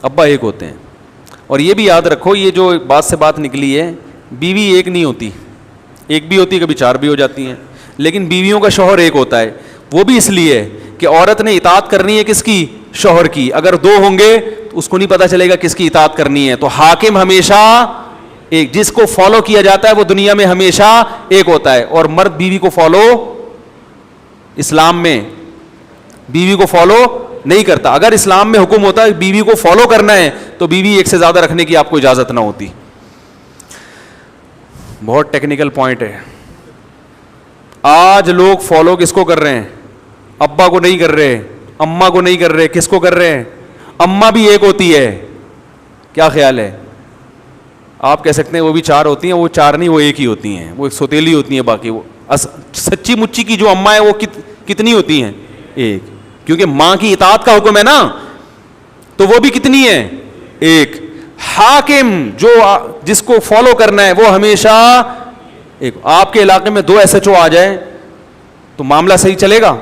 ابا ایک ہوتے ہیں. اور یہ بھی یاد رکھو, یہ جو بات سے بات نکلی ہے, بیوی ایک نہیں ہوتی, ایک بھی ہوتی, کبھی چار بھی ہو جاتی ہیں, لیکن بیویوں کا شوہر ایک ہوتا ہے. وہ بھی اس لیے کہ عورت نے اطاعت کرنی ہے کس کی؟ شوہر کی. اگر دو ہوں گے تو اس کو نہیں پتا چلے گا کس کی اطاعت کرنی ہے. تو حاکم ہمیشہ ایک, جس کو فالو کیا جاتا ہے وہ دنیا میں ہمیشہ ایک ہوتا ہے. اور مرد بیوی کو فالو, اسلام میں بیوی کو فالو نہیں کرتا. اگر اسلام میں حکم ہوتا ہے بیوی کو فالو کرنا ہے تو بیوی ایک سے زیادہ رکھنے کی آپ کو اجازت نہ ہوتی. بہت ٹیکنیکل پوائنٹ ہے. آج لوگ فالو کس کو کر رہے ہیں؟ ابا کو نہیں کر رہے, اماں کو نہیں کر رہے, کس کو کر رہے ہیں؟ اماں بھی ایک ہوتی ہے. کیا خیال ہے؟ آپ کہہ سکتے ہیں وہ بھی چار ہوتی ہیں, وہ چار نہیں, وہ ایک ہی ہوتی ہیں, وہ ایک سوتیلی ہوتی ہیں. باقی وہ سچی مچی کی جو اماں ہے وہ کتنی ہوتی ہیں؟ ایک. کیونکہ ماں کی اطاعت کا حکم ہے نا, تو وہ بھی کتنی ہے؟ ایک. حاکم جو جس کو فالو کرنا ہے وہ ہمیشہ ایک. آپ کے علاقے میں 2 SHO آ جائیں تو معاملہ صحیح چلے گا؟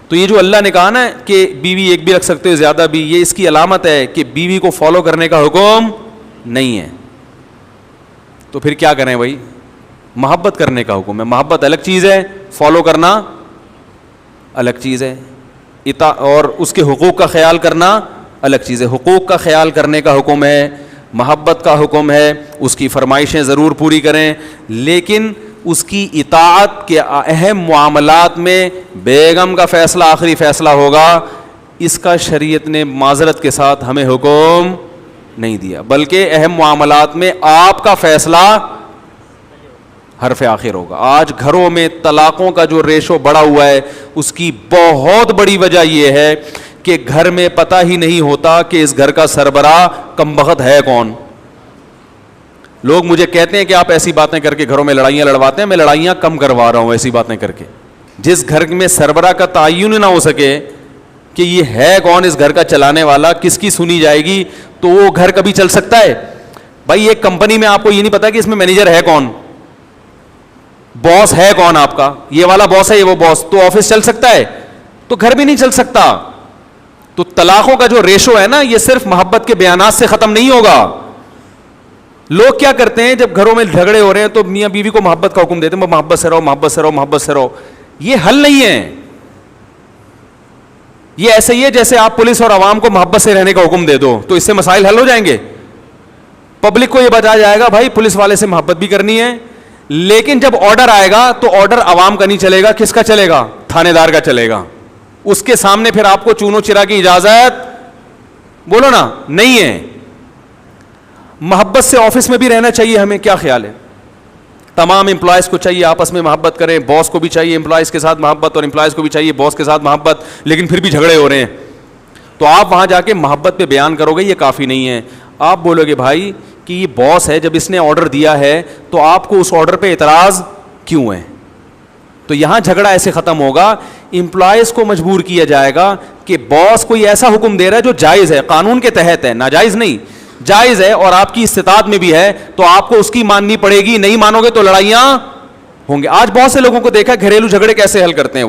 تو یہ جو اللہ نے کہا نا کہ بیوی ایک بھی رکھ سکتے ہو, زیادہ بھی, یہ اس کی علامت ہے کہ بیوی کو فالو کرنے کا حکم نہیں ہے. تو پھر کیا کریں بھائی؟ محبت کرنے کا حکم ہے. محبت الگ چیز ہے, فالو کرنا الگ چیز ہے, اور اس کے حقوق کا خیال کرنا الگ چیز ہے. حقوق کا خیال کرنے کا حکم ہے, محبت کا حکم ہے, اس کی فرمائشیں ضرور پوری کریں, لیکن اس کی اطاعت کے اہم معاملات میں بیگم کا فیصلہ آخری فیصلہ ہوگا, اس کا شریعت نے معذرت کے ساتھ ہمیں حکم نہیں دیا, بلکہ اہم معاملات میں آپ کا فیصلہ حرف آخر ہوگا. آج گھروں میں طلاقوں کا جو ریشو بڑھا ہوا ہے, اس کی بہت بڑی وجہ یہ ہے کہ گھر میں پتہ ہی نہیں ہوتا کہ اس گھر کا سربراہ کمبخت ہے کون. لوگ مجھے کہتے ہیں کہ آپ ایسی باتیں کر کے گھروں میں لڑائیاں لڑواتے ہیں. میں لڑائیاں کم کروا رہا ہوں ایسی باتیں کر کے. جس گھر میں سربراہ کا تعین نہ ہو سکے کہ یہ ہے کون اس گھر کا چلانے والا, کس کی سنی جائے گی, تو وہ گھر کبھی چل سکتا ہے؟ بھائی ایک کمپنی میں آپ کو یہ نہیں پتا کہ اس میں مینیجر ہے کون, باس ہے کون آپ کا, یہ والا باس ہے, یہ وہ باس, تو آفس چل سکتا ہے؟ تو گھر بھی نہیں چل سکتا. تو طلاقوں کا جو ریشو ہے نا, یہ صرف محبت کے بیانات سے ختم نہیں ہوگا. لوگ کیا کرتے ہیں جب گھروں میں جھگڑے ہو رہے ہیں تو میاں بیوی کو محبت کا حکم دیتے ہیں, محبت سے رہو, محبت سے رہو, محبت سے رہو. یہ حل نہیں ہے. یہ ایسے ہی ہے جیسے آپ پولیس اور عوام کو محبت سے رہنے کا حکم دے دو, تو اس سے مسائل حل ہو جائیں گے. پبلک کو یہ بتایا جائے گا بھائی پولیس والے سے محبت بھی کرنی ہے, لیکن جب آرڈر آئے گا تو آرڈر عوام کا نہیں چلے گا, کس کا چلے گا؟ تھانے دار کا چلے گا. اس کے سامنے پھر آپ کو چونو چرا کی اجازت بولو نا نہیں ہے. محبت سے آفس میں بھی رہنا چاہیے ہمیں. کیا خیال ہے؟ تمام امپلائز کو چاہیے آپس میں محبت کریں, باس کو بھی چاہیے امپلائز کے ساتھ محبت, اور امپلائز کو بھی چاہیے باس کے ساتھ محبت, لیکن پھر بھی جھگڑے ہو رہے ہیں. تو آپ وہاں جا کے محبت پہ بیان کرو گے, یہ کافی نہیں ہے. آپ بولو گے بھائی کہ یہ باس ہے, جب اس نے آرڈر دیا ہے تو آپ کو اس آرڈر پہ اعتراض کیوں ہے؟ تو یہاں جھگڑا ایسے ختم ہوگا. امپلائز کو مجبور کیا جائے گا کہ باس کوئی ایسا حکم دے رہا ہے جو جائز ہے, قانون کے تحت ہے, ناجائز نہیں, جائز ہے, اور آپ کی استطاعت میں بھی ہے, تو آپ کو اس کی ماننی پڑے گی. نہیں مانو گے تو لڑائیاں ہوں گے. آج بہت سے لوگوں کو دیکھا گھریلو جھگڑے کیسے حل کرتے ہیں.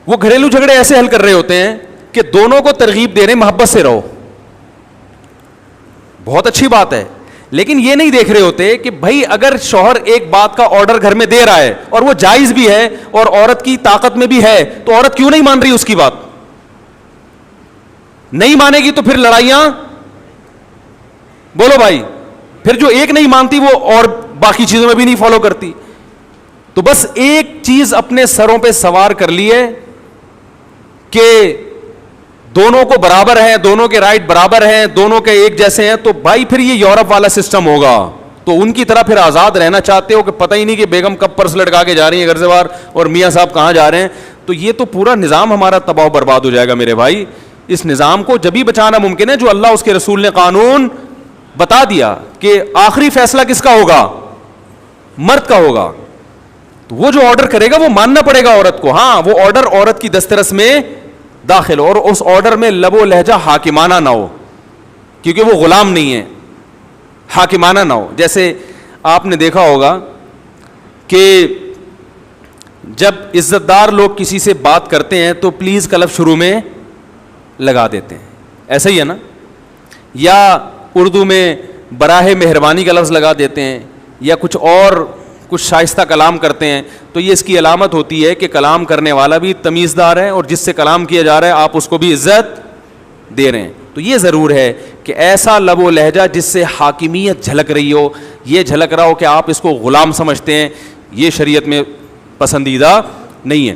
وہ گھریلو جھگڑے ایسے حل کر رہے ہوتے ہیں کہ دونوں کو ترغیب دے رہے ہیں محبت سے رہو, بہت اچھی بات ہے, لیکن یہ نہیں دیکھ رہے ہوتے کہ بھائی اگر شوہر ایک بات کا آرڈر گھر میں دے رہا ہے اور وہ جائز بھی ہے اور عورت کی طاقت میں بھی ہے, تو عورت کیوں نہیں مان رہی اس کی بات؟ نہیں مانے گی تو پھر لڑائیاں, بولو بھائی, پھر جو ایک نہیں مانتی وہ اور باقی چیزوں میں بھی نہیں فالو کرتی. تو بس ایک چیز اپنے سروں پہ سوار کر لیے کہ دونوں کو برابر ہیں, دونوں کے رائٹ برابر ہیں, دونوں کے ایک جیسے ہیں, تو بھائی پھر یہ یورپ والا سسٹم ہوگا. تو ان کی طرح پھر آزاد رہنا چاہتے ہو کہ پتہ ہی نہیں کہ بیگم کب پرس لٹکا کے جا رہی ہیں گھر سے باہر اور میاں صاحب کہاں جا رہے ہیں, تو یہ تو پورا نظام ہمارا تباہ و برباد ہو جائے گا میرے بھائی. اس نظام کو جبھی بچانا ممکن ہے جو اللہ اس کے رسول نے قانون بتا دیا کہ آخری فیصلہ کس کا ہوگا, مرد کا ہوگا. تو وہ جو آرڈر کرے گا وہ ماننا پڑے گا عورت کو. ہاں وہ آرڈر عورت کی دسترس میں داخل ہو, اور اس آرڈر میں لب و لہجہ حاکمانہ نہ ہو, کیونکہ وہ غلام نہیں ہے, حاکمانہ نہ ہو. جیسے آپ نے دیکھا ہوگا کہ جب عزت دار لوگ کسی سے بات کرتے ہیں تو پلیز کا لفظ شروع میں لگا دیتے ہیں, ایسا ہی ہے نا. یا اردو میں براہ مہربانی کا لفظ لگا دیتے ہیں, یا کچھ اور کچھ شائستہ کلام کرتے ہیں, تو یہ اس کی علامت ہوتی ہے کہ کلام کرنے والا بھی تمیزدار ہے, اور جس سے کلام کیا جا رہا ہے آپ اس کو بھی عزت دے رہے ہیں. تو یہ ضرور ہے کہ ایسا لب و لہجہ جس سے حاکمیت جھلک رہی ہو, یہ جھلک رہا ہو کہ آپ اس کو غلام سمجھتے ہیں, یہ شریعت میں پسندیدہ نہیں ہے.